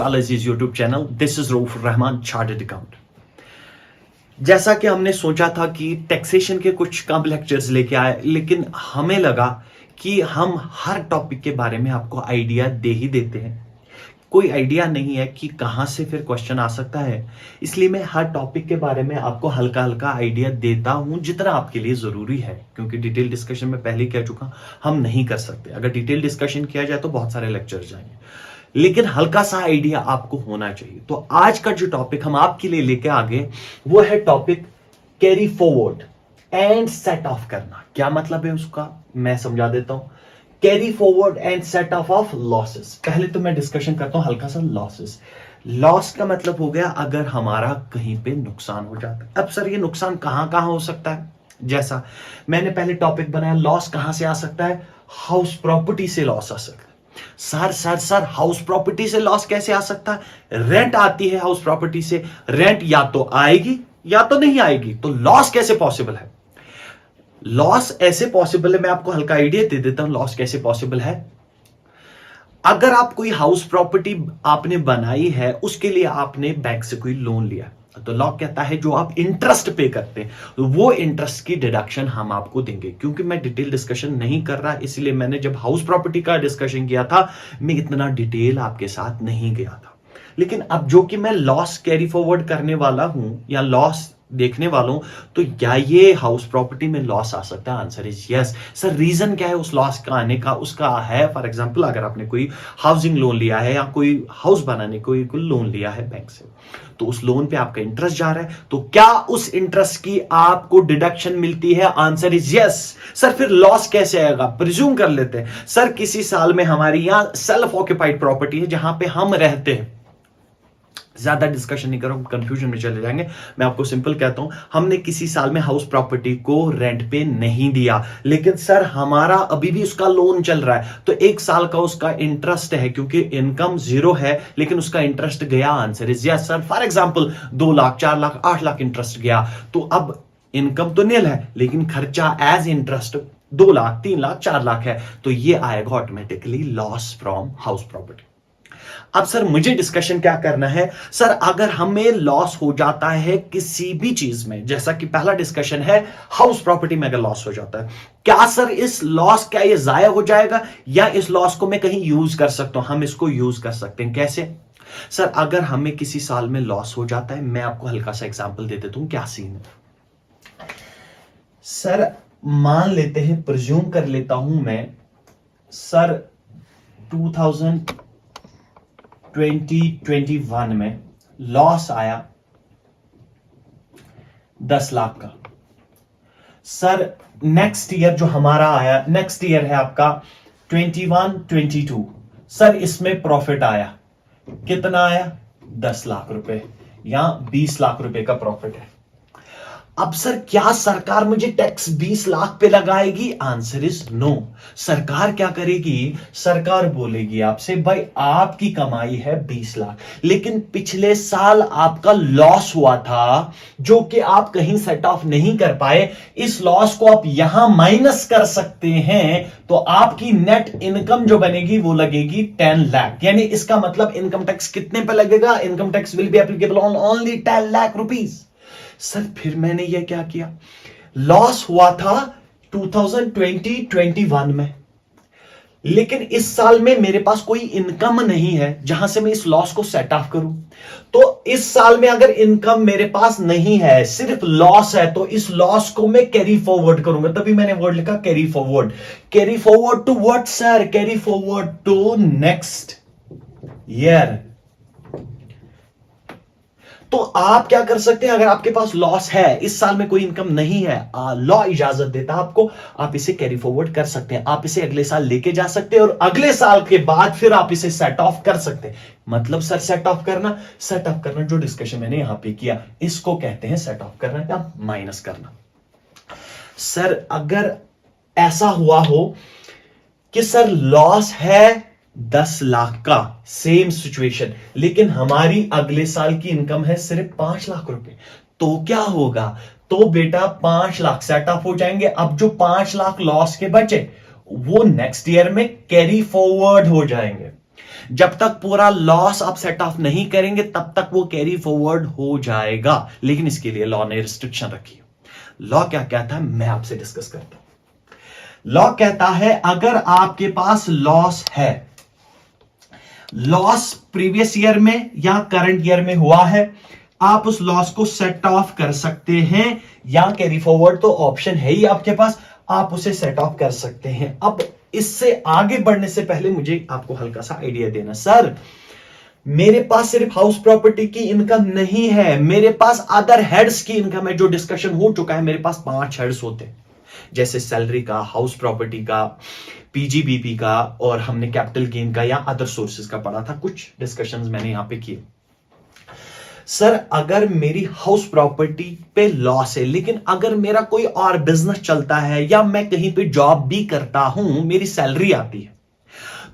to Al Aziz YouTube channel. This is Rauf Rahman, Chartered Account. जैसा कि हमने सोचा था कि टैक्सेशन के कुछ कम लेक्चर्स लेके आए, लेकिन हमें लगा कि हम हर टॉपिक के बारे में आपको आइडिया दे ही देते हैं। कोई आइडिया नहीं है कि कहाँ से फिर क्वेश्चन आ सकता है, इसलिए मैं हर टॉपिक के बारे में आपको हल्का हल्का आइडिया देता हूं जितना आपके लिए जरूरी है, क्योंकि डिटेल डिस्कशन में पहले कह चुका हम नहीं कर सकते। अगर डिटेल डिस्कशन किया जाए तो बहुत सारे लेक्चर जाएंगे, लेकिन हल्का सा आइडिया आपको होना चाहिए। तो आज का जो टॉपिक हम आपके लिए लेके आगे वो है topic carry forward and set of करना। क्या मतलब है उसका, मैं समझा देता हूं। Carry forward and set of losses. पहले तो मैं डिस्कशन करता हूं हल्का सा लॉसेस। लॉस का मतलब हो गया अगर हमारा कहीं पे नुकसान हो जाता है। अब सर ये नुकसान कहां कहां हो सकता है, जैसा मैंने पहले टॉपिक बनाया, लॉस कहां से आ सकता है, हाउस प्रॉपर्टी से लॉस आ सकता है। सर हाउस प्रॉपर्टी से लॉस कैसे आ सकता है? रेंट आती है हाउस प्रॉपर्टी से, रेंट या तो आएगी या तो नहीं आएगी, तो लॉस कैसे पॉसिबल है? लॉस ऐसे पॉसिबल है, मैं आपको हल्का आइडिया दे देता हूं लॉस कैसे पॉसिबल है। अगर आप कोई हाउस प्रॉपर्टी आपने बनाई है, उसके लिए आपने बैंक से कोई लोन लिया, तो लॉ कहता है जो आप इंटरेस्ट पे करते हैं वो इंटरेस्ट की डिडक्शन हम आपको देंगे। क्योंकि मैं डिटेल डिस्कशन नहीं कर रहा, इसलिए मैंने जब हाउस प्रॉपर्टी का डिस्कशन किया था मैं इतना डिटेल आपके साथ नहीं गया था। लेकिन अब जो कि मैं लॉस कैरी फॉरवर्ड करने वाला हूं या लॉस देखने वालों, तो क्या ये हाउस प्रॉपर्टी में लॉस आ सकता है? Answer is yes. Sir reason क्या है उस लॉस का आने का? उसका है फॉर एग्जांपल अगर आपने कोई हाउसिंग लोन लिया है या कोई हाउस बनाने कोई लोन लिया है बैंक से, तो उस लोन पे आपका इंटरेस्ट जा रहा है, तो क्या उस इंटरेस्ट की आपको डिडक्शन मिलती है? Answer is yes. सर फिर लॉस कैसे आएगा? प्रिज्यूम कर लेते हैं सर किसी साल में हमारी यहां सेल्फ ऑक्यूपाइड प्रॉपर्टी है जहां पे हम रहते हैं। ज्यादा डिस्कशन नहीं करो, कंफ्यूजन में चले जाएंगे। मैं आपको सिंपल कहता हूं, हमने किसी साल में हाउस प्रॉपर्टी को रेंट पे नहीं दिया, लेकिन सर हमारा अभी भी उसका लोन चल रहा है, तो एक साल का उसका इंटरेस्ट है, क्योंकि इनकम जीरो है लेकिन उसका इंटरेस्ट गया। Answer is yes sir. For example 2 lakh 4 lakh 8 lakh interest गया, तो अब इनकम तो नील है लेकिन खर्चा एज इंटरेस्ट 2 लाख 3 लाख 4 लाख है, तो ये आएगा automatically loss from house property. अब सर मुझे डिस्कशन क्या करना है, सर अगर हमें लॉस हो जाता है किसी भी चीज में, जैसा कि पहला डिस्कशन है हाउस प्रॉपर्टी में अगर लॉस हो जाता है, क्या सर इस लॉस क्या ये जाया हो जाएगा या इस लॉस को मैं कहीं यूज कर सकता हूं? हम इसको यूज कर सकते हैं। कैसे? सर अगर हमें किसी साल में लॉस हो जाता है, मैं आपको हल्का सा एग्जांपल दे देता हूं क्या सीन है। सर मान लेते हैं, प्रिज्यूम कर लेता हूं मैं, सर 2021 में लॉस आया 10 लाख का। सर नेक्स्ट ईयर जो हमारा आया, नेक्स्ट ईयर है आपका 21-22, सर इसमें प्रॉफिट आया, कितना आया? 10 लाख रुपए या 20 लाख रुपए का प्रॉफिट है। अब सर क्या सरकार मुझे टैक्स 20 लाख पे लगाएगी? Answer is no. सरकार क्या करेगी? सरकार बोलेगी आपसे भाई आपकी कमाई है 20 लाख, लेकिन पिछले साल आपका लॉस हुआ था जो कि आप कहीं सेट ऑफ नहीं कर पाए, इस लॉस को आप यहां माइनस कर सकते हैं, तो आपकी नेट इनकम जो बनेगी वो लगेगी 10 लाख। यानी इसका मतलब इनकम टैक्स कितने पे लगेगा? Income tax will be applicable on only 10 lakh rupees. Sir फिर मैंने ये क्या किया, लॉस हुआ था 2020-21 में, लेकिन इस साल में मेरे पास कोई इनकम नहीं है जहां से मैं इस लॉस को सेट ऑफ करूं। तो इस साल में अगर इनकम मेरे पास नहीं है, सिर्फ लॉस है, तो इस लॉस को मैं कैरी फॉरवर्ड करूंगा। तभी मैंने वर्ड लिखा carry forward. Carry forward to what sir? Carry forward to next year. तो आप क्या कर सकते हैं, अगर आपके पास लॉस है, इस साल में कोई इनकम नहीं है, लॉ इजाजत देता है आपको, आप इसे कैरी फॉरवर्ड कर सकते हैं, आप इसे अगले साल लेके जा सकते हैं और अगले साल के बाद फिर आप इसे सेट ऑफ कर सकते हैं। मतलब सर सेट ऑफ करना जो डिस्कशन मैंने यहां पे किया, इसको कहते हैं सेट ऑफ करना या माइनस करना। सर अगर ऐसा हुआ हो कि सर लॉस है 10 लाख का, सेम सिचुएशन, लेकिन हमारी अगले साल की इनकम है सिर्फ 5 लाख रुपए, तो क्या होगा? तो बेटा 5 लाख सेट ऑफ हो जाएंगे। अब जो 5 लाख लॉस के बचे वो नेक्स्ट ईयर में कैरी फॉरवर्ड हो जाएंगे। जब तक पूरा लॉस आप सेट ऑफ नहीं करेंगे तब तक वो कैरी फॉरवर्ड हो जाएगा, लेकिन इसके लिए लॉ ने रिस्ट्रिक्शन रखी है। लॉ क्या कहता है मैं आपसे डिस्कस करता हूं। लॉ कहता है अगर आपके पास लॉस है, लॉस प्रीवियस ईयर में या करंट ईयर में हुआ है, आप उस लॉस को सेट ऑफ कर सकते हैं, या कैरी फॉरवर्ड तो ऑप्शन है ही आपके पास, आप उसे सेट ऑफ कर सकते हैं। अब इससे आगे बढ़ने से पहले मुझे आपको हल्का सा आइडिया देना। सर मेरे पास सिर्फ हाउस प्रॉपर्टी की इनकम नहीं है, मेरे पास अदर हेड्स की इनकम है, जो डिस्कशन हो चुका है। मेरे पास 5 हेड्स होते हैं, जैसे सैलरी का, हाउस प्रॉपर्टी का, पीजीबीपी का, और हमने कैपिटल गेन का या अदर सोर्सेज का पढ़ा था। कुछ डिस्कशंस मैंने यहां पे किए। सर अगर मेरी हाउस प्रॉपर्टी पे लॉस है, लेकिन अगर मेरा कोई और बिजनेस चलता है या मैं कहीं पे जॉब भी करता हूं, मेरी सैलरी आती है,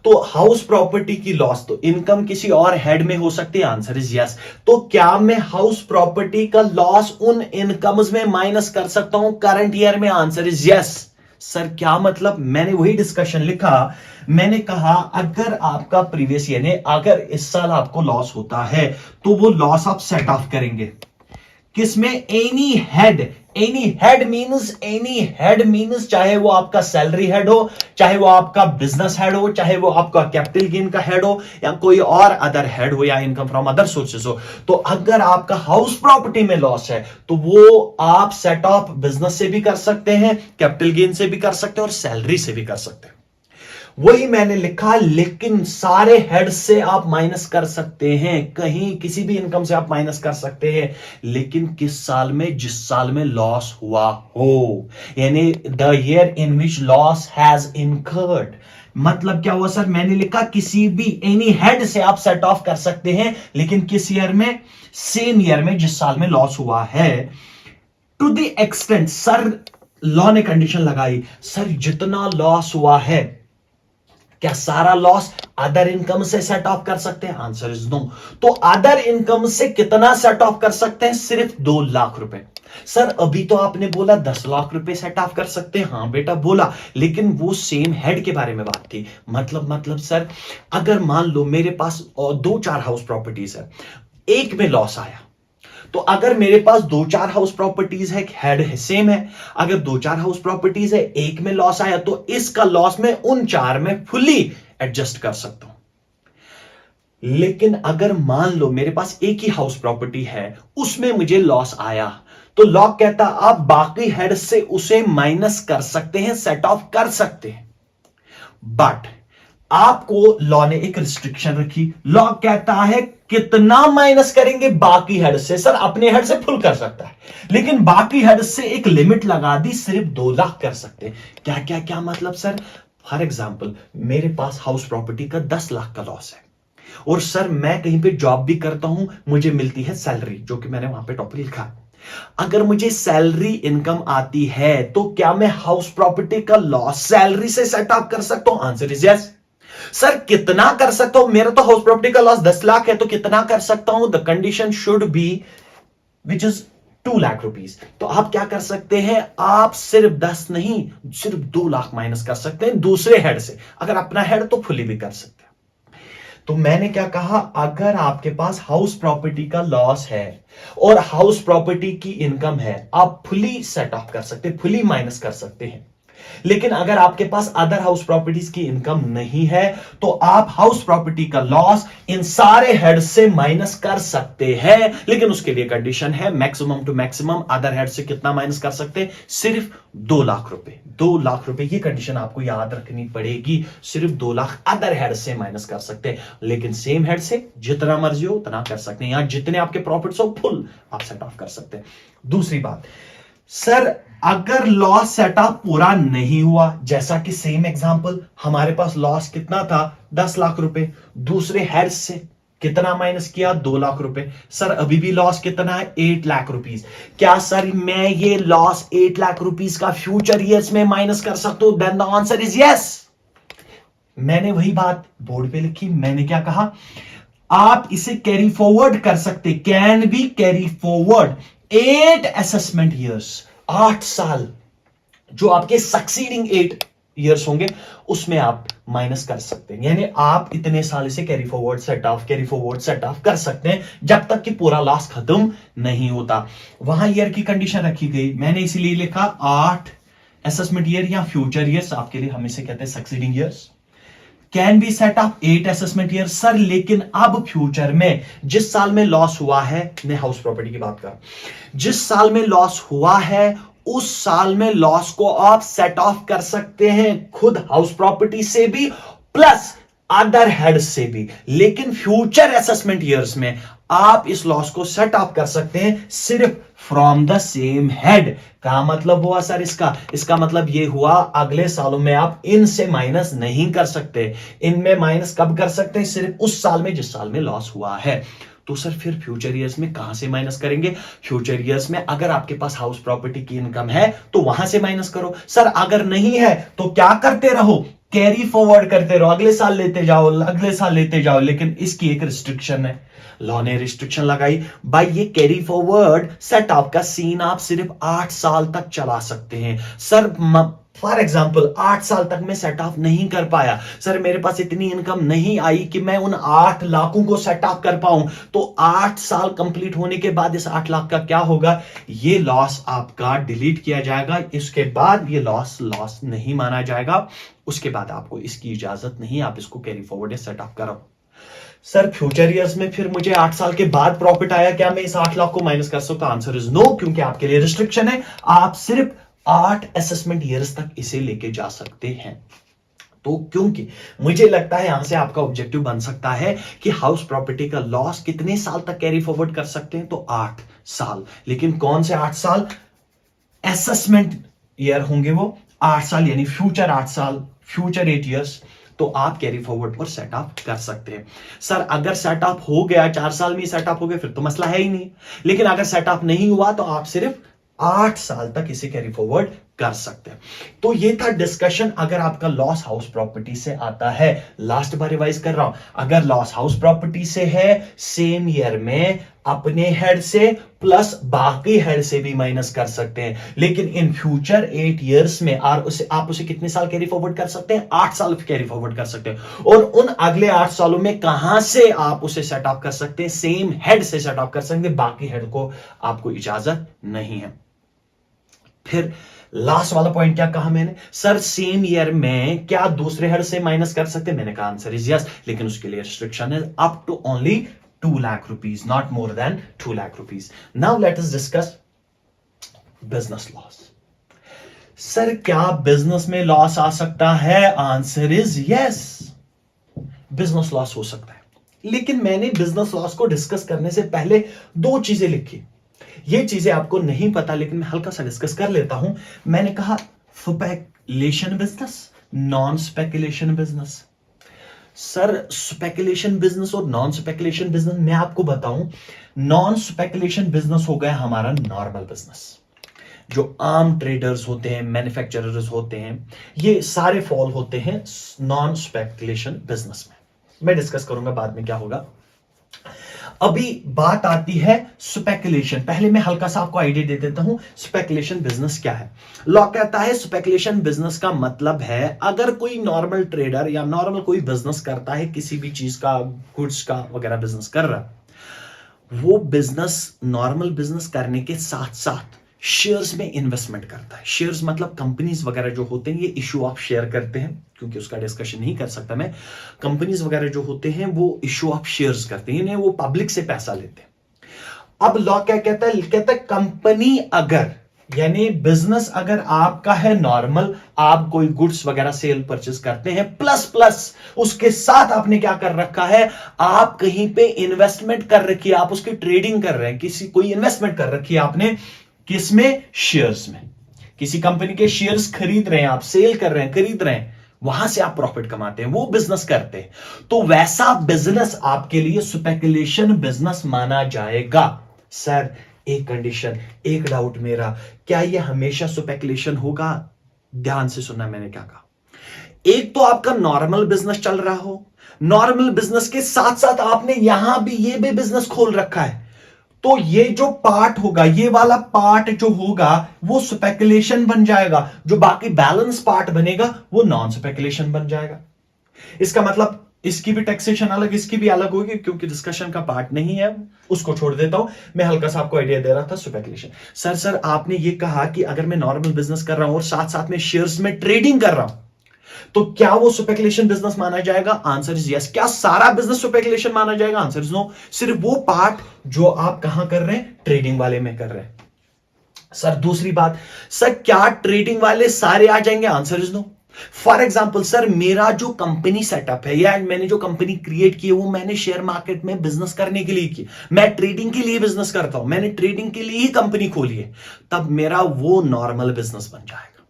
तो हाउस प्रॉपर्टी की लॉस तो इनकम किसी और हेड में हो सकती है। Answer is yes. तो क्या मैं हाउस प्रॉपर्टी का लॉस उन इनकम्स में माइनस कर सकता हूं करंट ईयर में? Answer is yes. सर क्या मतलब? मैंने वही डिस्कशन लिखा, मैंने कहा अगर आपका प्रीवियस ईयर ने, अगर इस साल आपको लॉस होता है तो वो लॉस आप सेट ऑफ करेंगे किसमें? Any head. Any head means चाहे वो आपका सैलरी हेड हो, चाहे वो आपका बिजनेस हेड हो, चाहे वो आपका कैपिटल गेन का हेड हो, या कोई और अदर हेड हो, या इनकम फ्रॉम अदर सोर्सेस हो। तो अगर आपका हाउस प्रॉपर्टी में लॉस है तो वो आप सेट ऑफ बिजनेस से भी कर सकते हैं, कैपिटल गेन से भी कर सकते हैं, और सैलरी से भी कर सकते हैं। वही मैंने लिखा, लेकिन सारे हेड से आप माइनस कर सकते हैं, कहीं किसी भी इनकम से आप माइनस कर सकते हैं, लेकिन किस साल में? जिस साल में लॉस हुआ हो, यानी the year in which loss has incurred. मतलब क्या हुआ सर? मैंने लिखा किसी भी एनी हेड से आप सेट ऑफ कर सकते हैं, लेकिन किस ईयर में? सेम ईयर में जिस साल में लॉस हुआ है। To the extent, sir law ने कंडीशन लगाई, सर जितना लॉस हुआ है क्या सारा लॉस अदर इनकम से सेट ऑफ कर सकते हैं? Answer is no. तो अदर इनकम से कितना सेट ऑफ कर सकते हैं? सिर्फ 2 लाख रुपए। सर अभी तो आपने बोला 10 लाख रुपए सेट ऑफ कर सकते हैं। हां बेटा बोला, लेकिन वो सेम हेड के बारे में बात थी। मतलब सर अगर मान लो मेरे पास 2-4 हाउस प्रॉपर्टीज है, एक में लॉस आया, तो अगर मेरे पास 2-4 हाउस प्रॉपर्टीज है, हेड है सेम है, अगर 2-4 हाउस प्रॉपर्टीज है, एक में लॉस आया, तो इसका लॉस मैं उन 4 में फुली एडजस्ट कर सकता हूं। लेकिन अगर मान लो मेरे पास एक ही हाउस प्रॉपर्टी है, उसमें मुझे लॉस आया, तो लॉ कहता आप बाकी हेड से उसे माइनस कर सकते हैं, सेट ऑफ कर सकते हैं। बट आपको लॉ ने एक रिस्ट्रिक्शन रखी। लॉ कहता है कितना माइनस करेंगे बाकी हेड से? सर अपने हेड से फुल कर सकता है, लेकिन बाकी हेड से एक लिमिट लगा दी, सिर्फ 2 लाख कर सकते हैं। क्या मतलब सर? फॉर एग्जाम्पल मेरे पास हाउस प्रॉपर्टी का 10 लाख का लॉस है, और सर मैं कहीं पे जॉब भी करता हूं, मुझे मिलती है सैलरी, जो कि मैंने वहां पे टॉपिक लिखा। अगर मुझे सैलरी इनकम आती है तो क्या मैं हाउस प्रॉपर्टी का लॉस सैलरी से सेट ऑफ कर सकता हूं? Answer is yes. सर कितना कर सकता हूं? मेरा तो हाउस प्रॉपर्टी का लॉस 10 लाख है, तो कितना कर सकता हूं? The condition should be which is 2 lakh rupees. तो आप क्या कर सकते हैं? आप सिर्फ 10 नहीं, सिर्फ 2 लाख माइनस कर सकते हैं दूसरे हेड से। अगर अपना हेड तो फुली भी कर सकते हैं। तो मैंने क्या कहा, अगर आपके पास हाउस प्रॉपर्टी का लॉस है और हाउस प्रॉपर्टी की इनकम है, आप फुली सेट ऑफ कर सकते हैं, फुली माइनस कर सकते हैं। लेकिन अगर आपके पास अदर हाउस प्रॉपर्टीज की इनकम नहीं है, तो आप हाउस प्रॉपर्टी का लॉस इन सारे हेड से माइनस कर सकते हैं, लेकिन उसके लिए कंडीशन है, maximum to maximum other head से कितना माइनस कर सकते हैं? सिर्फ 2 लाख रुपए। 2 लाख रुपए की कंडीशन आपको याद रखनी पड़ेगी। सिर्फ 2 लाख अदर हेड से माइनस कर सकते हैं, लेकिन सेम हेड से जितना मर्जी हो उतना कर सकते हैं, यहां जितने आपके प्रॉफिट्स हो फुल आप सेट ऑफ कर सकते हैं। दूसरी बात, सर अगर लॉस सेटअप पूरा नहीं हुआ, जैसा कि सेम एग्जांपल हमारे पास लॉस कितना था? 10 लाख रुपए, दूसरे हेड से कितना माइनस किया? 2 लाख रुपए। सर अभी भी लॉस कितना है? 8 लाख रुपीस। क्या सर मैं ये लॉस 8 लाख रुपीस का फ्यूचर ईयर्स में माइनस कर सकता हूं? Then the answer is yes. मैंने वही बात बोर्ड पे लिखी। मैंने क्या कहा? आप इसे कैरी फॉरवर्ड कर सकते, can be carry forward 8 assessment years, 8 साल, जो आपके सक्सीडिंग 8 ईयर्स होंगे उसमें आप माइनस कर सकते हैं, यानी आप इतने साल से कैरी फॉरवर्ड सेट ऑफ कर सकते हैं जब तक कि पूरा लॉस खत्म नहीं होता। वहां ईयर की कंडीशन रखी गई, मैंने इसीलिए लिखा 8 असेसमेंट ईयर या फ्यूचर ईयर्स, आपके लिए हम इसे कहते हैं succeeding years, can be set of 8 assessment year. Sir लेकिन अब फ्यूचर में जिस साल में लॉस हुआ है, मैं हाउस प्रॉपर्टी की बात कर रहा हूं, जिस साल में लॉस हुआ है उस साल में लॉस को आप सेट ऑफ कर सकते हैं खुद हाउस प्रॉपर्टी से भी प्लस अदर हेड से भी, लेकिन फ्यूचर असेसमेंट ईयर्स में आप इस लॉस को सेट ऑफ कर सकते हैं सिर्फ फ्रॉम द सेम हेड। का मतलब हुआ सर इसका मतलब यह हुआ अगले सालों में आप इनसे माइनस नहीं कर सकते, इनमें माइनस कब कर सकते हैं, सिर्फ उस साल में जिस साल में लॉस हुआ है। तो सर फिर फ्यूचर ईयर्स में कहां से माइनस करेंगे? फ्यूचर ईयर्स में अगर आपके पास हाउस प्रॉपर्टी की इनकम है तो वहां से माइनस करो। सर अगर नहीं है तो क्या करते रहो, कैरी फॉरवर्ड करते रहो, अगले साल लेते जाओ, अगले साल लेते जाओ। लेकिन इसकी एक रिस्ट्रिक्शन है, लॉ ने रिस्ट्रिक्शन लगाई, भाई ये कैरी फॉरवर्ड सेट ऑफ का सीन आप सिर्फ 8 साल तक चला सकते हैं। सर फॉर एग्जाम्पल 8 साल तक मैं सेट ऑफ नहीं कर पाया, सर मेरे पास इतनी इनकम नहीं आई कि मैं उन 8 लाखों को सेट ऑफ कर पाऊं, तो 8 साल कंप्लीट होने के बाद इस 8 लाख का क्या होगा, ये लॉस आपका डिलीट किया जाएगा, इसके बाद ये लॉस नहीं माना जाएगा, उसके बाद आपको इसकी इजाजत नहीं, आप इसको कैरी फॉरवर्ड या सेट ऑफ करो। सर फ्यूचर ईयर्स में फिर मुझे 8 साल के बाद प्रॉफिट आया, क्या मैं इस 8 लाख को माइनस कर सकता हूं? आंसर इज नो, क्योंकि आपके लिए रिस्ट्रिक्शन है, आप सिर्फ 8 असेसमेंट ईयर्स तक इसे लेके जा सकते हैं। तो क्योंकि मुझे लगता है यहां से आपका ऑब्जेक्टिव बन सकता है कि हाउस प्रॉपर्टी का लॉस कितने साल तक कैरी फॉरवर्ड कर सकते हैं, तो 8 साल। लेकिन कौन से 8 साल? असेसमेंट ईयर होंगे वो 8 साल, यानी फ्यूचर 8 साल, फ्यूचर 8 ईयर्स, तो आप कैरी फॉरवर्ड और सेट ऑफ कर सकते हैं। सर अगर सेट ऑफ हो गया, 4 साल में सेट ऑफ हो गया, फिर तो मसला है ही नहीं। लेकिन अगर सेट ऑफ नहीं हुआ तो आप सिर्फ 8 साल तक इसे कैरी फॉरवर्ड कर सकते हैं। तो ये था डिस्कशन अगर आपका लॉस हाउस प्रॉपर्टी से आता है। लास्ट बार रिवाइज कर रहा हूं, अगर लॉस हाउस प्रॉपर्टी से है सेम ईयर में अपने हेड से प्लस बाकी हेड से भी माइनस कर सकते हैं, लेकिन इन फ्यूचर 8 ईयर्स में आप उसे कितने साल कैरी फॉरवर्ड कर सकते हैं? 8 साल कैरी फॉरवर्ड कर सकते हैं। और उन अगले 8 सालों में कहां से आप उसे सेट ऑफ कर सकते हैं? सेम हेड से सेट ऑफ कर सकते हैं, बाकी हेड को आपको इजाजत नहीं है। फिर लास्ट वाला पॉइंट क्या कहा मैंने? सर सेम ईयर में क्या दूसरे हेड से माइनस कर सकते हैं? मैंने कहा आंसर इज यस, लेकिन उसके लिए रिस्ट्रिक्शन है up to only 2 lakh rupees, not more than 2 lakh rupees. Now let us discuss business loss. Sir क्या बिजनेस में लॉस आ सकता है? Answer is yes, business loss हो सकता है। लेकिन मैंने बिजनेस लॉस को डिस्कस करने से पहले 2 चीजें लिखी। ये चीजें आपको नहीं पता, लेकिन मैं हल्का सा डिस्कस कर लेता हूं। मैंने कहा speculation business, non speculation business. Sir speculation business और नॉन स्पेकुलेशन बिजनेस मैं आपको बताऊं, नॉन स्पेकुलेशन बिजनेस हो गया हमारा नॉर्मल बिजनेस, जो आम ट्रेडर्स होते हैं, मैन्युफैक्चरर्स होते हैं, ये सारे फॉल होते हैं नॉन स्पेकुलेशन बिजनेस में। मैं डिस्कस करूंगा बाद में क्या होगा। अभी बात आती है स्पेकुलेशन। पहले मैं हल्का सा आपको आइडिया दे देता हूं स्पेकुलेशन बिजनेस क्या है। लॉ कहता है स्पेकुलेशन बिजनेस का मतलब है अगर कोई नॉर्मल ट्रेडर या नॉर्मल कोई बिजनेस करता है, किसी भी चीज का, गुड्स का वगैरह बिजनेस कर रहा है, वो बिजनेस नॉर्मल बिजनेस करने के साथ साथ शेयर्स में इन्वेस्टमेंट करता है। शेयर्स मतलब कंपनीज वगैरह जो होते हैं ये इशू ऑफ शेयर करते हैं, क्योंकि उसका डिस्कशन नहीं कर सकता मैं। कंपनीज वगैरह जो होते हैं वो इशू ऑफ शेयर्स करते हैं, वो पब्लिक से पैसा लेते हैं। अब लॉ क्या कहता है? कहता है कंपनी अगर, यानी बिजनेस अगर आपका है नॉर्मल, आप कोई गुड्स वगैरह सेल परचेस करते हैं, प्लस उसके साथ आपने क्या कर रखा है, आप कहीं पे इन्वेस्टमेंट कर रखी है, आप उसकी ट्रेडिंग कर रहे हैं, कोई इन्वेस्टमेंट कर रखी है आपने, किसमें? शेयर्स में। किसी कंपनी के शेयर्स खरीद रहे हैं आप, सेल कर रहे हैं, खरीद रहे हैं, वहां से आप प्रॉफिट कमाते हैं, वो बिजनेस करते हैं, तो वैसा बिजनेस आपके लिए स्पेकुलेशन बिजनेस माना जाएगा। सर एक कंडीशन, एक डाउट मेरा, क्या ये हमेशा स्पेकुलेशन होगा? ध्यान से सुनना मैंने क्या कहा। एक तो आपका नॉर्मल बिजनेस चल रहा हो, नॉर्मल बिजनेस के साथ साथ आपने यहां भी ये भी बिजनेस खोल रखा है, तो ये जो पार्ट होगा, ये वाला पार्ट जो होगा वो स्पेकुलेशन बन जाएगा, जो बाकी बैलेंस पार्ट बनेगा वो नॉन स्पेकुलेशन बन जाएगा। इसका मतलब इसकी भी टैक्सेशन अलग, इसकी भी अलग होगी, क्योंकि डिस्कशन का पार्ट नहीं है, उसको छोड़ देता हूं। मैं हल्का सा आपको आइडिया दे रहा था स्पेकुलेशन। सर आपने ये कहा कि अगर मैं नॉर्मल बिजनेस कर रहा हूं और साथ साथ में शेयर्स में ट्रेडिंग कर रहा हूं, तो क्या वो स्पेकुलेशन बिजनेस माना जाएगा? Answer is yes. क्या सारा बिजनेस स्पेकुलेशन माना जाएगा? Answer is no. सिर्फ वो पार्ट जो आप कहां कर रहे हैं, ट्रेडिंग वाले में कर रहे हैं। सर दूसरी बात, सर क्या ट्रेडिंग वाले सारे आ जाएंगे? Answer is no. For example sir, मेरा जो कंपनी सेटअप है या मैंने जो कंपनी क्रिएट की है वो मैंने शेयर मार्केट में बिजनेस करने के लिए की, मैं ट्रेडिंग के लिए बिजनेस करता हूं, मैंने ट्रेडिंग के लिए ही कंपनी खोली है, तब मेरा वो नॉर्मल बिजनेस बन जाएगा।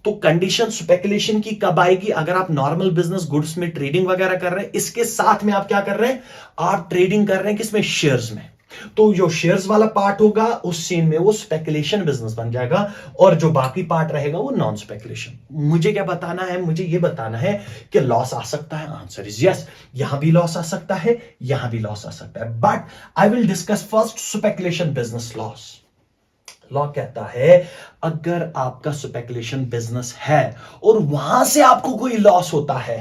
तो कंडीशन स्पेकुलेशन की कब आएगी? अगर आप नॉर्मल बिजनेस गुड्स में ट्रेडिंग वगैरह कर रहे हैं, इसके साथ में आप क्या कर रहे हैं, आप ट्रेडिंग कर रहे हैं किसमें? शेयर्स में। तो जो शेयर्स वाला पार्ट होगा उस सीन में वो स्पेकुलेशन बिजनेस बन जाएगा, और जो बाकी पार्ट रहेगा वो नॉन स्पेकुलेशन। मुझे क्या बताना है? मुझे ये बताना है कि लॉस आ सकता है। Answer is yes. यहां भी लॉस आ सकता है, यहां भी लॉस आ सकता है, but I will discuss first speculation business loss. Law कहता है अगर आपका स्पेकुलेशन बिजनेस है और वहां से आपको कोई लॉस होता है,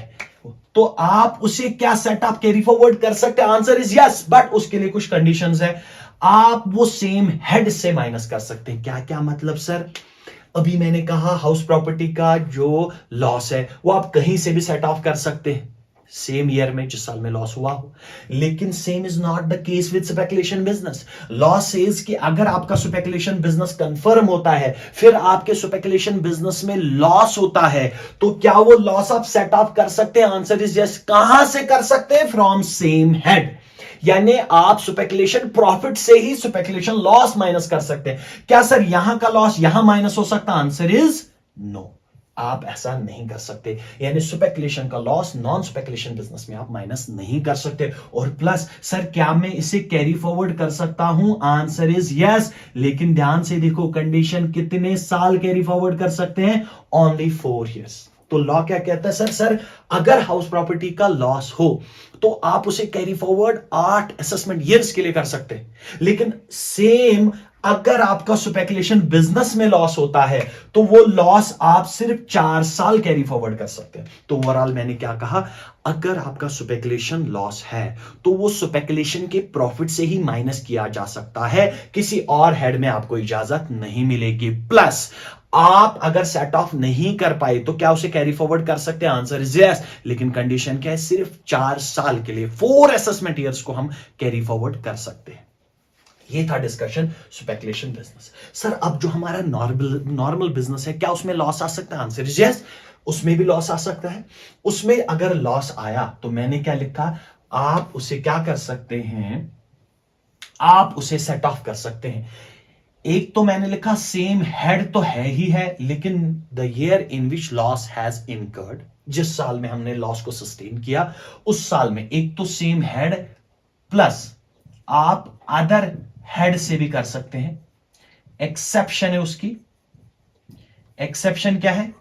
तो आप उसे क्या सेटअप कैरी फॉरवर्ड कर सकते हैं? आंसर इज यस, बट उसके लिए कुछ कंडीशंस है। आप वो सेम हेड से माइनस कर सकते हैं। क्या क्या मतलब सर? अभी मैंने कहा हाउस प्रॉपर्टी का जो लॉस है वो आप कहीं से भी सेट ऑफ कर सकते हैं, सेम ईयर में जिस साल में लॉस हुआ हो। लेकिन same is not the case with speculation business. Law says कि अगर आपका स्पेकुलेशन बिजनेस कंफर्म होता है, फिर आपके स्पेकुलेशन बिजनेस में लॉस होता है, तो क्या वो लॉस आप सेट ऑफ कर सकते हैं? Answer is yes. कहां से कर सकते हैं? From same head. यानी आप स्पेकुलेशन प्रॉफिट से ही स्पेकुलेशन लॉस माइनस कर सकते हैं। क्या सर यहां का लॉस यहां माइनस हो सकता? आंसर इज नो, आप ऐसा नहीं कर सकते। यानी स्पेकुलेशन का लॉस नॉन स्पेकुलेशन बिजनेस में आप माइनस नहीं कर सकते। और प्लस सर क्या मैं इसे कैरी फॉरवर्ड कर सकता हूं? Answer is yes. लेकिन ध्यान से देखो, कंडीशन कितने साल कैरी फॉरवर्ड कर सकते हैं? Only 4 years। तो लॉ क्या कहता है? सर अगर हाउस प्रॉपर्टी का लॉस हो तो आप उसे कैरी फॉरवर्ड 8 असेसमेंट ईयर्स के लिए कर सकते हैं। लेकिन सेम अगर आपका स्पेकुलेशन बिजनेस में लॉस होता है तो वो लॉस आप सिर्फ 4 साल कैरी फॉरवर्ड कर सकते हैं। तो ओवरऑल मैंने क्या कहा? अगर आपका स्पेकुलेशन लॉस है तो वो स्पेकुलेशन के प्रॉफिट से ही माइनस किया जा सकता है, किसी और हेड में आपको इजाजत नहीं मिलेगी। प्लस आप अगर सेट ऑफ नहीं कर पाए तो क्या उसे कैरी फॉरवर्ड कर सकते हैं? Answer is yes. लेकिन कंडीशन क्या है? सिर्फ 4 साल के लिए, 4 असेसमेंट ईयर्स को हम कैरी फॉरवर्ड कर सकते हैं। ये था डिस्कशन स्पेकुलेशन बिजनेस। सर अब जो हमारा नॉर्मल बिजनेस है, क्या उसमें लॉस आ सकता है? आंसर इज यस, उसमें भी लॉस आ सकता है। उसमें अगर लॉस आया तो मैंने क्या लिखा? आप उसे क्या कर सकते हैं? आप उसे सेट ऑफ कर सकते हैं। एक तो मैंने लिखा सेम हेड तो है ही है, लेकिन the year in which loss has incurred, जिस साल में हमने लॉस को सस्टेन किया उस साल में एक तो सेम हेड, प्लस आप अदर हेड से भी कर सकते हैं। एक्सेप्शन है उसकी। एक्सेप्शन क्या है?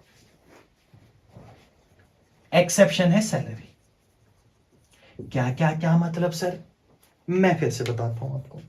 एक्सेप्शन है सैलरी। क्या क्या क्या मतलब सर? मैं फिर से बताता हूं आपको।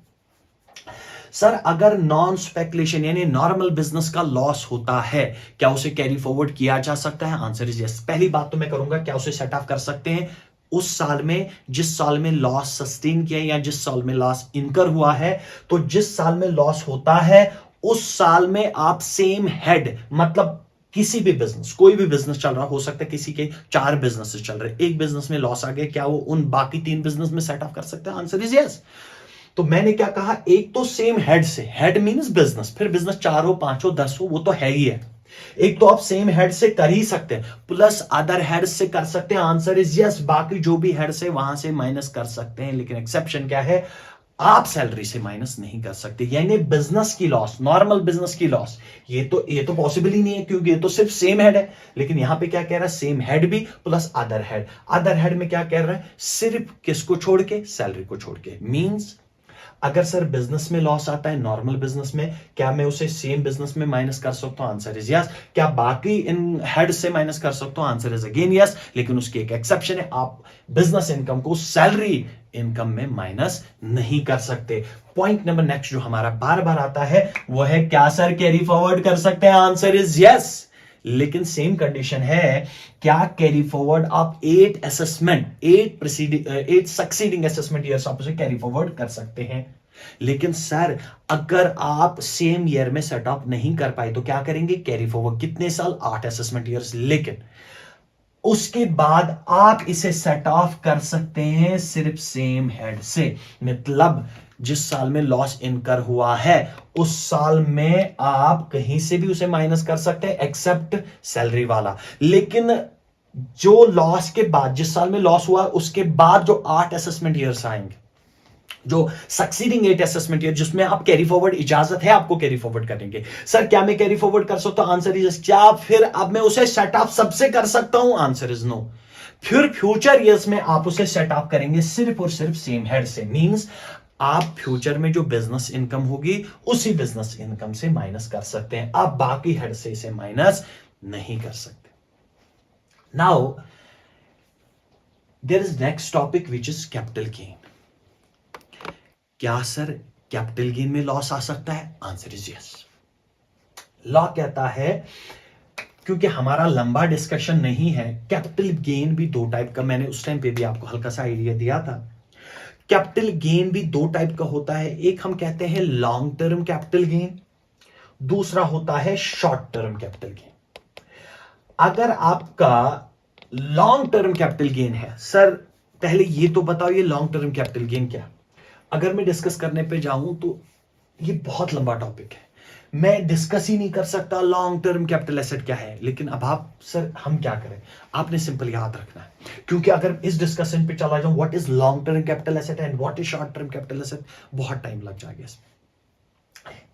सर अगर नॉन स्पेकुलेशन यानी नॉर्मल बिजनेस का लॉस होता है, क्या उसे कैरी फॉरवर्ड किया जा सकता है? Answer is yes. पहली बात तो मैं करूंगा, क्या उसे सेट ऑफ कर सकते हैं उस साल में जिस साल में लॉस सस्टेन किया या जिस साल में लॉस इनकर हुआ है। तो जिस साल में लॉस होता है उस साल में आप सेम हेड, मतलब किसी भी बिजनेस, कोई भी बिजनेस चल रहा हो सकता है, किसी के 4 बिजनेस चल रहे, एक बिजनेस में लॉस आ गया, क्या वो उन बाकी 3 बिजनेस में सेट ऑफ कर सकते हैं? Answer is yes. तो मैंने क्या कहा? एक तो सेम हेड से, हेड मींस बिजनेस, फिर बिजनेस 4 हो 5 हो 10 हो वो तो है ही है। एक तो आप सेम हेड से कर ही सकते हैं, प्लस अदर हेड से कर सकते हैं। Answer is yes. बाकी जो भी हेड से वहां से माइनस कर सकते हैं, लेकिन एक्सेप्शन क्या है? आप सैलरी से माइनस नहीं कर सकते। यानी बिजनेस की लॉस, नॉर्मल बिजनेस की लॉस, ये तो पॉसिबल ही नहीं है, क्योंकि ये तो सिर्फ सेम हेड है। लेकिन यहां पे क्या कह रहा है? सेम हेड भी plus other head. Other head में क्या कह रहा है? सिर्फ किसको छोड़ के? सैलरी को छोड़ के। मींस अगर सर बिजनेस में लॉस आता है, नॉर्मल बिजनेस में, क्या मैं उसे सेम बिजनेस में माइनस कर सकता हूं? Answer is yes. क्या बाकी इन हेड से माइनस कर सकता हूं? Answer is again yes. लेकिन उसकी एक एक्सेप्शन है, आप बिजनेस इनकम को सैलरी इनकम में माइनस नहीं कर सकते। पॉइंट नंबर नेक्स्ट जो हमारा बार बार आता है वो है, क्या सर कैरी फॉरवर्ड कर सकते हैं? Answer is yes. लेकिन सेम कंडीशन है, क्या कैरी फॉरवर्ड आप 8 असेसमेंट, 8 सक्सीडिंग असेसमेंट ईयर्स आप उसे कैरी फॉरवर्ड कर सकते हैं। लेकिन सर अगर आप सेम ईयर में सेट ऑफ नहीं कर पाए तो क्या करेंगे? कैरी फॉरवर्ड कितने साल? 8 असेसमेंट ईयर्स। लेकिन उसके बाद आप इसे सेट ऑफ कर सकते हैं सिर्फ सेम हेड से। मतलब जिस साल में लॉस इनकर हुआ है उस साल में आप कहीं से भी उसे माइनस कर सकते हैं एक्सेप्ट सैलरी वाला। लेकिन जो लॉस के बाद, जिस साल में लॉस हुआ उसके बाद जो 8 असेसमेंट ईयर्स आएंगे, जो सक्सीडिंग 8 असेसमेंट ईयर, जिसमें आप कैरी फॉरवर्ड, इजाजत है आपको कैरी फॉरवर्ड करेंगे। सर क्या मैं कैरी फॉरवर्ड कर सकता हूं? आंसर इज क्या फिर अब मैं उसे सेट ऑफ सबसे कर सकता हूं? Answer is no. फिर फ्यूचर ईयर्स में आप उसे सेट ऑफ करेंगे सिर्फ और सिर्फ सेम हेड से। मींस आप फ्यूचर में जो बिजनेस इनकम होगी उसी बिजनेस इनकम से माइनस कर सकते हैं, आप बाकी हेड से इसे माइनस नहीं कर सकते। Now there is next topic which is capital gain. क्या सर कैपिटल गेन में लॉस आ सकता है? Answer is yes. लॉ कहता है, क्योंकि हमारा लंबा डिस्कशन नहीं है, कैपिटल गेन भी दो टाइप का, मैंने उस टाइम पे भी आपको हल्का सा आइडिया दिया था। कैपिटल गेन भी दो टाइप का होता है, एक हम कहते हैं लॉन्ग टर्म कैपिटल गेन, दूसरा होता है शॉर्ट टर्म कैपिटल गेन। अगर आपका लॉन्ग टर्म कैपिटल गेन है, सर पहले ये तो बताओ ये लॉन्ग टर्म कैपिटल गेन क्या है? अगर मैं डिस्कस करने पे जाऊं तो ये बहुत लंबा टॉपिक है, मैं डिस्कस ही नहीं कर सकता लॉन्ग टर्म कैपिटल एसेट क्या है। लेकिन अब आप, सर हम क्या करें, आपने सिंपल याद रखना है, क्योंकि अगर इस डिस्कशन पे चला जाऊं what is long term capital asset and what is short term capital asset, बहुत टाइम लग जाएगा इसमें।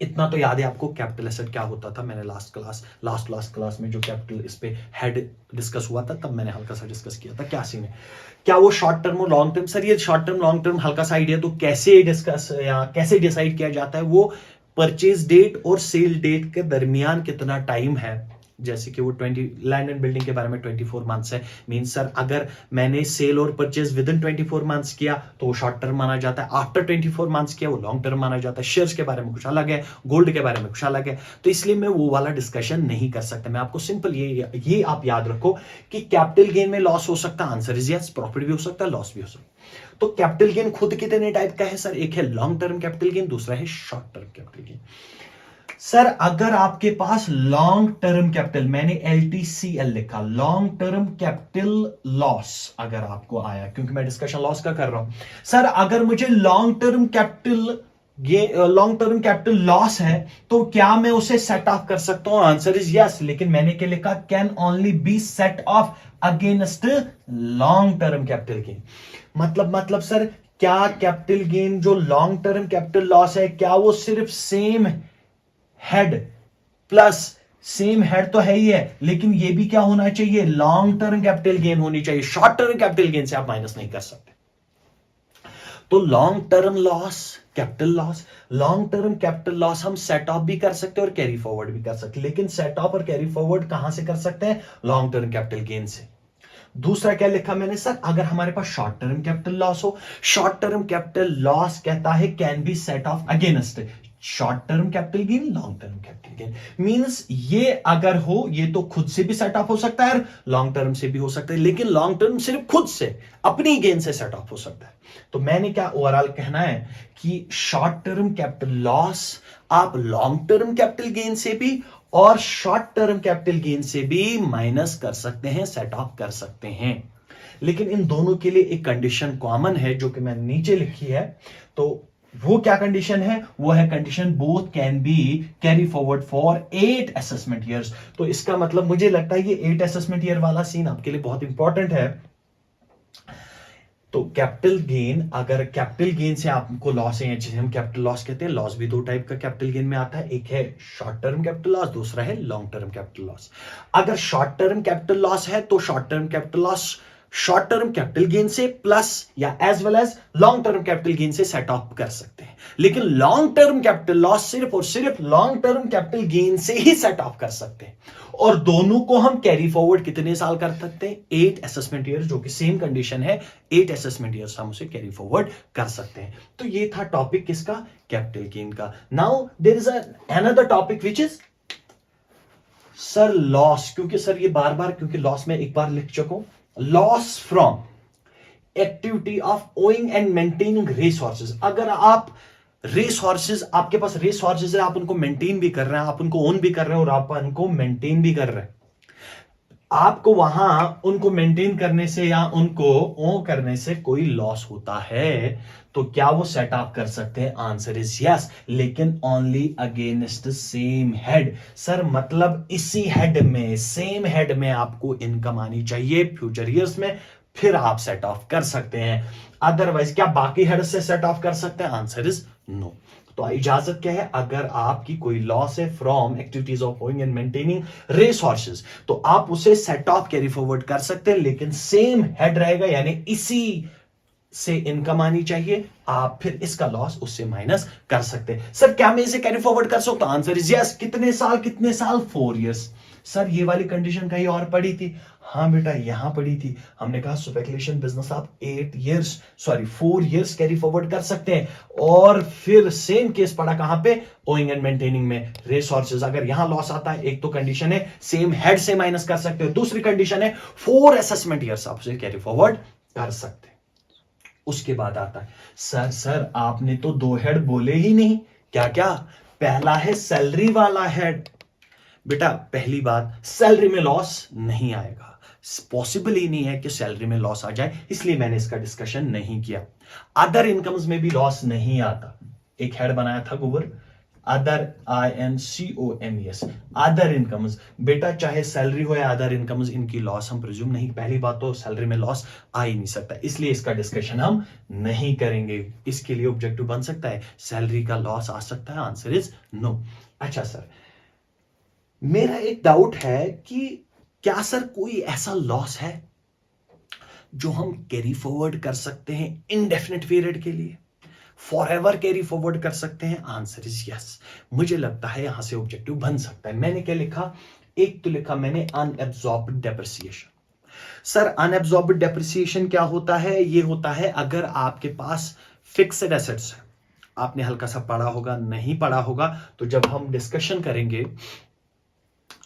इतना तो याद है आपको कैपिटल एसेट क्या होता था, मैंने लास्ट क्लास में जो कैपिटल इस पे हेड डिस्कस हुआ था तब मैंने हल्का सा डिस्कस किया था क्या सीन है। क्या वो शॉर्ट टर्म और लॉन्ग टर्म? सर ये शॉर्ट टर्म लॉन्ग टर्म हल्का सा आइडिया, तो कैसे डिस्कस या कैसे डिसाइड किया जाता है? वो परचेज डेट और सेल डेट के दरमियान कितना टाइम है, जैसे कि वो 20 लैंड एंड बिल्डिंग के बारे में 24 मंथ्स है। मीन सर अगर मैंने सेल और परचेज विद इन 24 मंथ्स किया तो वो शॉर्ट टर्म माना जाता है, आफ्टर 24 मंथ्स किया वो लॉन्ग टर्म माना जाता है। शेयर्स के बारे में कुछ अलग है, गोल्ड के बारे में कुछ अलग है, तो इसलिए मैं वो वाला डिस्कशन नहीं कर सकता। मैं आपको सिंपल ये आप याद रखो कि कैपिटल गेन में लॉस हो सकता है, आंसर इज यस। प्रॉफिट भी हो सकता है, लॉस भी हो सकता है। तो कैपिटल गेन खुद कितने टाइप का है सर? एक है लॉन्ग टर्म कैपिटल गेन, दूसरा है short term capital gain. Sir अगर आपके पास लॉन्ग टर्म कैपिटल, मैंने LTCL लिखा, लॉन्ग टर्म कैपिटल लॉस अगर आपको आया, क्योंकि मैं डिस्कशन लॉस का कर रहा हूं। सर अगर मुझे लॉन्ग टर्म कैपिटल लॉस है तो क्या मैं उसे सेट ऑफ कर सकता हूं? Answer is yes. लेकिन मैंने क्या लिखा? Can only be set off against long term capital gain. मतलब सर क्या कैपिटल गेन जो लॉन्ग टर्म कैपिटल लॉस है, क्या वो सिर्फ same head plus same head तो है ही है, लेकिन ये भी क्या होना चाहिए? लॉन्ग टर्म कैपिटल गेन होनी चाहिए। शॉर्ट टर्म कैपिटल गेन से आप माइनस नहीं कर सकते। तो long term loss, capital loss, long term capital loss हम सेट ऑफ भी कर सकते हैं और कैरी फॉरवर्ड भी कर सकते हैं। लेकिन सेट ऑफ और कैरी फॉरवर्ड कहां से कर सकते हैं? लॉन्ग टर्म कैपिटल गेन से। दूसरा क्या लिखा मैंने सर? अगर हमारे पास शॉर्ट टर्म कैपिटल लॉस हो, शॉर्ट टर्म कैपिटल लॉस कहता है can be set off against short term capital gain, long term capital gain. Means ये अगर हो, ये तो खुद से भी सेट ऑफ हो सकता है, लॉन्ग टर्म से भी हो सकता है, लेकिन लॉन्ग टर्म सिर्फ खुद से अपनी गेन से सेट ऑफ हो सकता है। तो मैंने क्या ओवरऑल कहना है कि शॉर्ट टर्म कैपिटल लॉस आप लॉन्ग टर्म कैपिटल गेन से भी और शॉर्ट टर्म कैपिटल गेन से भी माइनस कर सकते हैं, सेट ऑफ कर सकते हैं। लेकिन इन दोनों के लिए एक कंडीशन कॉमन है जो कि मैंने नीचे लिखी है। तो वो क्या कंडीशन है? वो है condition both can be carry forward for 8 assessment years. तो इसका मतलब मुझे लगता है ये 8 असेसमेंट ईयर वाला सीन आपके लिए बहुत इंपॉर्टेंट है। तो कैपिटल गेन, अगर कैपिटल गेन से आपको लॉस है, जिसे हम कैपिटल लॉस कहते हैं, लॉस भी दो टाइप का कैपिटल गेन में आता है, एक है शॉर्ट टर्म कैपिटल लॉस, दूसरा है लॉन्ग टर्म कैपिटल लॉस। अगर शॉर्ट टर्म कैपिटल लॉस है तो short term capital loss short term capital gain से प्लस या as well as long term capital gain से सेट ऑफ कर सकते हैं, लेकिन लॉन्ग टर्म कैपिटल लॉस सिर्फ और सिर्फ लॉन्ग टर्म कैपिटल गेन से ही सेट ऑफ कर सकते हैं। और दोनों को हम कैरी फॉरवर्ड कितने साल कर सकते हैं? 8 असेसमेंट ईयर, जो कि सेम कंडीशन है, 8 असेसमेंट ईयर्स हम उसे कैरी फॉरवर्ड कर सकते हैं। तो ये था टॉपिक किसका? कैपिटल गेन का। Now there is another topic which is sir loss, क्योंकि सर ये बार बार, क्योंकि लॉस में एक बार लिख चुका हूं, loss from activity of owning and maintaining race horses. अगर आप रेस हॉर्सेस, आपके पास रेस हॉर्सेस है, आप उनको मेंटेन भी कर रहे हैं, आप उनको ओन भी कर रहे हैं और आप उनको मेंटेन भी कर रहे हैं, आपको वहां उनको मेंटेन करने से या उनको ओन करने से कोई लॉस होता है तो क्या वो सेट ऑफ कर सकते हैं? आंसर इज यस, लेकिन only against same head. Sir मतलब इसी हेड में, सेम हेड में आपको इनकम आनी चाहिए फ्यूचर ईयर्स में, फिर आप सेट ऑफ कर सकते हैं। अदरवाइज क्या बाकी हेड से सेट ऑफ कर सकते हैं? Answer is no. तो इजाजत क्या है? अगर आपकी कोई लॉस है from activities of owning and maintaining race horses तो आप उसे सेट ऑफ कैरी फॉरवर्ड कर सकते हैं, लेकिन सेम हेड रहेगा, यानी इसी से इनकम आनी चाहिए, आप फिर इसका लॉस उससे माइनस कर सकते हैं। सर क्या मैं इसे कैरी फॉरवर्ड कर सकता हूं? Answer is yes. कितने साल? कितने साल? 4 इयर्स। सर ये वाली कंडीशन कहीं और पड़ी थी? हाँ बेटा यहां पड़ी थी। हमने कहा स्पेकुलेशन बिजनेस आप 4 इयर्स कैरी फॉरवर्ड कर सकते हैं, और फिर सेम केस पड़ा कहां पे? ओइंग एंड मेंटेनिंग में रेस हॉर्सेस। अगर यहां लॉस आता है, एक तो कंडीशन है सेम हेड से माइनस कर सकते हो, दूसरी कंडीशन है 4 असेसमेंट ईयर्स आप उसे कैरी फॉरवर्ड कर सकते हैं। उसके बाद आता है सर आपने तो 2 हेड बोले ही नहीं। क्या क्या? पहला है सैलरी वाला हेड। बेटा पहली बात, सैलरी में लॉस नहीं आएगा, पॉसिबल ही नहीं है कि सैलरी में लॉस आ जाए, इसलिए मैंने इसका डिस्कशन नहीं किया। अदर इनकम्स में भी लॉस नहीं आता। एक हेड बनाया था गोबर, अदर INCOMES, अदर इनकम्स। बेटा चाहे सैलरी हो या अदर इनकम्स, इनकी लॉस हम प्रिज्यूम नहीं, पहली बात तो सैलरी में लॉस आ ही नहीं सकता, इसलिए इसका डिस्कशन हम नहीं करेंगे। इसके लिए ऑब्जेक्टिव बन सकता है सैलरी का लॉस आ सकता है? Answer is no. अच्छा सर मेरा एक डाउट है कि क्या सर कोई ऐसा लॉस है जो हम कैरी फॉरवर्ड कर सकते हैं इनडेफिनेट पीरियड के लिए, फॉर एवर कैरी फॉरवर्ड कर सकते हैं? Answer is yes. मुझे लगता है यहां से ऑब्जेक्टिव बन सकता है। मैंने क्या लिखा? एक तो लिखा मैंने unabsorbed depreciation. Sir unabsorbed depreciation क्या होता है? ये होता है अगर आपके पास फिक्स्ड एसेट्स है, आपने हल्का सा पढ़ा होगा, नहीं पढ़ा होगा तो जब हम डिस्कशन करेंगे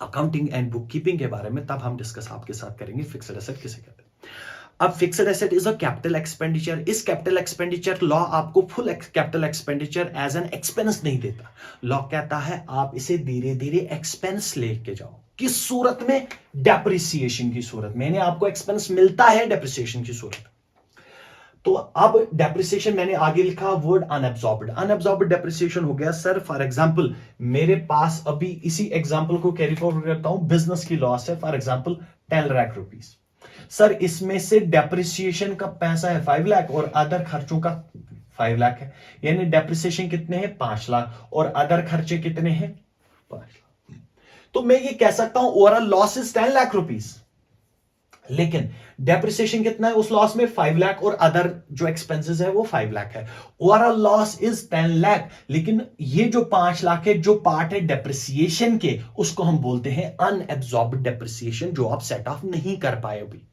अकाउंटिंग एंड बुक कीपिंग के बारे में तब हम डिस्कस आपके साथ करेंगे फिक्स्ड एसेट किसे कहते हैं। अब fixed asset is a capital expenditure. इस कैपिटल एक्सपेंडिचर लॉ आपको full capital expenditure as an expense नहीं देता। लॉ कहता है आप इसे धीरे धीरे एक्सपेंस लेके जाओ। किस सूरत में? डेप्रिसिएशन की सूरत में, यानी आपको एक्सपेंस मिलता है डेप्रिसिएशन की सूरत। तो अब डेप्रिसिएशन मैंने आगे लिखा वर्ड अनएब्सॉर्ब्ड। अनएब्सॉर्ब्ड डेप्रिसिएशन हो गया सर फॉर एग्जांपल मेरे पास अभी इसी एग्जांपल को कैरी फॉरवर्ड करता हूं, बिजनेस की लॉस है for example 10 lakh rupees. Sir इसमें से डेप्रिसिएशन का पैसा है 5 लाख और अदर खर्चों का 5 लाख है, यानी डेप्रिसिएशन कितने हैं? 5 लाख और अदर खर्चे कितने हैं? 5 लाख। तो मैं ये कह सकता हूं overall loss is 10 lakh rupees, लेकिन डेप्रिसिएशन कितना है उस लॉस में? 5 लाख और अदर जो एक्सपेंसेस है वो 5 लाख है। ओवरऑल लॉस इज 10 लाख, लेकिन ये जो 5 लाख है जो पार्ट है डेप्रिसिएशन के, उसको हम बोलते हैं अनएब्सॉर्ब्ड डेप्रिसिएशन, जो आप सेट ऑफ नहीं कर पाए अभी।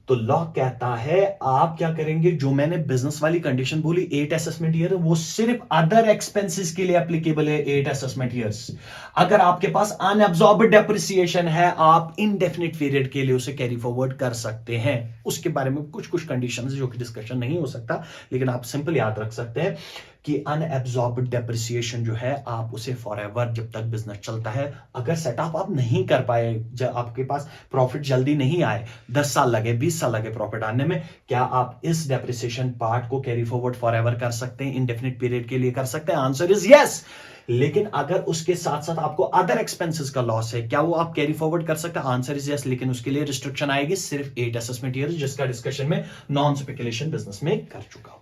तो लॉ कहता है आप क्या करेंगे, जो मैंने बिजनेस वाली कंडीशन बोली 8 असेसमेंट ईयर, वो सिर्फ अदर एक्सपेंसेस के लिए एप्लीकेबल है 8 असेसमेंट ईयर्स। अगर आपके पास अनअब्सॉर्ब्ड डेप्रिसिएशन है आप इनडेफिनिट पीरियड के लिए उसे कैरी फॉरवर्ड कर सकते हैं। उसके बारे में कुछ कुछ कंडीशंस जो कि डिस्कशन नहीं हो सकता, लेकिन आप सिंपल याद रख सकते हैं कि अनएब्सॉर्ब्ड डेप्रिसिएशन जो है आप उसे फॉर एवर जब तक बिजनेस चलता है, अगर सेटअप आप नहीं कर पाए, जब आपके पास प्रॉफिट जल्दी नहीं आए, 10 साल लगे 20 साल लगे प्रॉफिट आने में, क्या आप इस डेप्रिसिएशन पार्ट को कैरी फॉरवर्ड फॉर एवर कर सकते हैं, इंडेफिनिट पीरियड के लिए कर सकते हैं? Answer is yes. लेकिन अगर उसके साथ साथ आपको अदर एक्सपेंसेस का लॉस है, क्या वो आप कैरी फॉरवर्ड कर सकते हैं? आंसर इज यस, लेकिन उसके लिए रिस्ट्रिक्शन आएगी सिर्फ 8 असेसमेंट ईयर्स, जिसका डिस्कशन में नॉन स्पेकुलेशन बिजनेस में कर चुका हूं।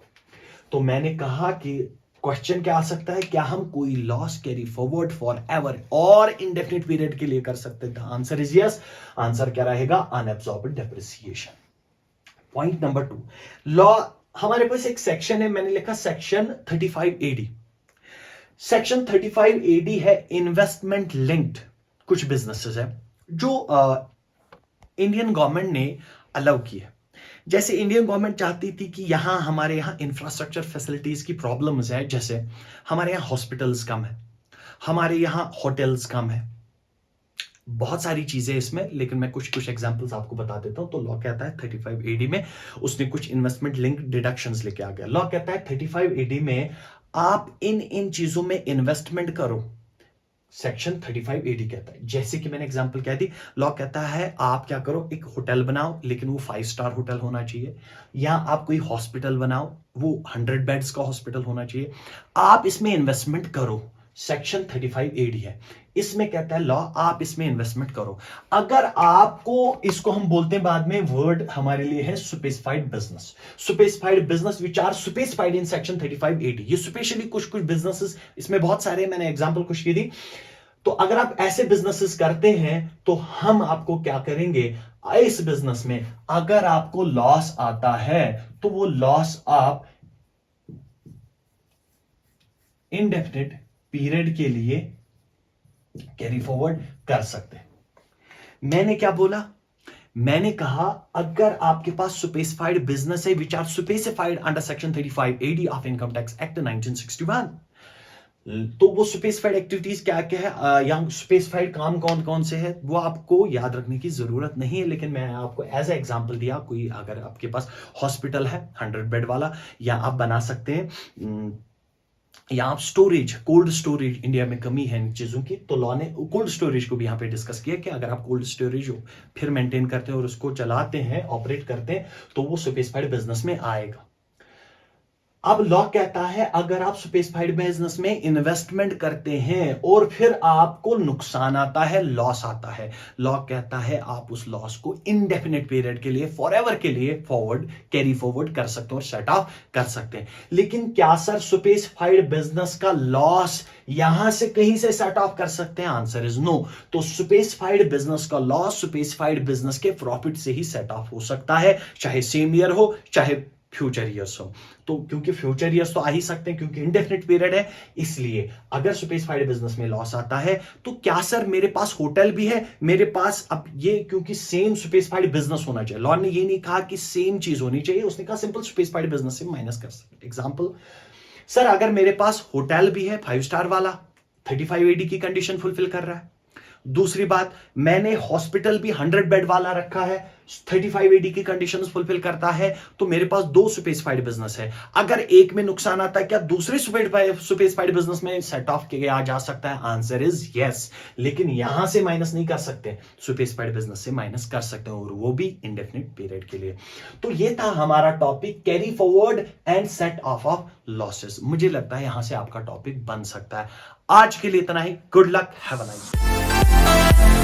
तो मैंने कहा कि क्वेश्चन क्या आ सकता है, क्या हम कोई loss carry forward for ever और इंडेफिनिट पीरियड के लिए कर सकते हैं? Answer is yes. आंसर क्या रहेगा? Unabsorbed depreciation. Point number 2, law, हमारे पास एक सेक्शन है, मैंने लिखा सेक्शन 35AD। सेक्शन 35AD है इन्वेस्टमेंट लिंक्ड कुछ बिजनेसेस है जो इंडियन गवर्नमेंट ने अलाउ की है। जैसे इंडियन गवर्नमेंट चाहती थी कि हमारे यहाँ इंफ्रास्ट्रक्चर फैसिलिटीज की प्रॉब्लम्स है, जैसे हमारे यहाँ हॉस्पिटल्स कम है, हमारे यहाँ होटल्स कम है, बहुत सारी चीजें इसमें, लेकिन मैं कुछ एग्जांपल्स आपको बता देता हूं। तो लॉ कहता है 35AD में उसने कुछ इन्वेस्टमेंट लिंक डिडक्शंस लेके आ गया। लॉ कहता है 35AD में आप इन चीजों में इन्वेस्टमेंट करो। सेक्शन 35AD कहता है, जैसे कि मैंने एग्जांपल कह दी, लॉ कहता है आप क्या करो, एक होटल बनाओ लेकिन वो 5 स्टार होटल होना चाहिए, या आप कोई हॉस्पिटल बनाओ वो 100 बेड्स का हॉस्पिटल होना चाहिए, आप इसमें इन्वेस्टमेंट करो। सेक्शन 35AD है, इसमें कहता है लॉ आप इसमें इन्वेस्टमेंट करो। अगर आपको, इसको हम बोलते हैं बाद में, वर्ड हमारे लिए है specified business. Specified business which are specified in section 35AD। ये स्पेशली कुछ बिजनेसेस, इसमें बहुत सारे, मैंने एग्जांपल कुछ की दी। तो अगर आप ऐसे बिजनेसेस करते हैं तो हम आपको क्या करेंगे, इस बिजनेस में अगर आपको लॉस आता है तो वो लॉस आप इनडेफिनिट पीरियड के लिए कैरी फॉरवर्ड कर सकते हैं। मैंने क्या बोला, मैंने कहा अगर आपके पास स्पेसिफाइड बिजनेस है which are specified under section 35AD of income tax act 1961, तो वो स्पेसिफाइड एक्टिविटीज क्या क्या है या स्पेसिफाइड काम कौन कौन से है वो आपको याद रखने की जरूरत नहीं है, लेकिन मैं आपको एज ए एग्जांपल दिया। कोई अगर आपके पास हॉस्पिटल है 100 बेड वाला, या आप बना सकते हैं, या आप स्टोरेज, कोल्ड स्टोरेज, इंडिया में कमी है इन चीजों की, तो लॉ ने कोल्ड स्टोरेज को भी यहां पे डिस्कस किया कि अगर आप कोल्ड स्टोरेज हो फिर मेंटेन करते हैं और उसको चलाते हैं, ऑपरेट करते हैं, तो वो स्पेसिफाइड बिजनेस में आएगा। अब लॉ कहता है अगर आप स्पेसिफाइड बिजनेस में इन्वेस्टमेंट करते हैं और फिर आपको नुकसान आता है, लॉस आता है, लॉ कहता है आप उस लॉस को इनडेफिनेट पीरियड के लिए, फॉरएवर के लिए कैरी फॉरवर्ड कर सकते हो और सेट ऑफ कर सकते हैं। लेकिन क्या सर स्पेसिफाइड बिजनेस का लॉस यहां से कहीं से सेट ऑफ कर सकते हैं? Answer is no. तो स्पेसिफाइड बिजनेस का लॉस स्पेसिफाइड बिजनेस के प्रॉफिट से ही सेट ऑफ हो सकता है, चाहे सेम ईयर हो चाहे फ्यूचर ईयर्स हो। तो क्योंकि फ्यूचर ईयर्स तो आ ही सकते हैं क्योंकि इंडेफिनिट पीरियड है, इसलिए अगर स्पेसिफाइड बिजनेस में लॉस आता है तो क्या सर मेरे पास होटल भी है, मेरे पास, अब ये क्योंकि सेम स्पेसिफाइड बिजनेस होना चाहिए, लॉ ने ये नहीं कहा कि सेम चीज होनी चाहिए, उसने कहा सिंपल स्पेसिफाइड बिजनेस से माइनस कर सकते। एग्जांपल, सर अगर मेरे पास होटल भी है 5 स्टार वाला, 35AD की कंडीशन फुलफिल कर रहा है। दूसरी बात, मैंने हॉस्पिटल भी 100 बेड वाला रखा है, 35AD की कंडीशंस फुलफिल करता है, तो मेरे पास 2 स्पेसिफाइड बिजनेस है। अगर एक में नुकसान आता है, क्या दूसरे स्पेसिफाइड बिजनेस में सेट ऑफ किया जा सकता है? आंसर इज यस, लेकिन यहां से माइनस नहीं कर सकते, स्पेसिफाइड बिजनेस से माइनस कर सकते हैं, और वो भी इंडेफिनिट पीरियड के लिए। तो ये था हमारा topic, carry forward and set of losses. मुझे लगता है यहां से आपका टॉपिक बन सकता है। आज के लिए इतना ही। Good luck, have a nice day.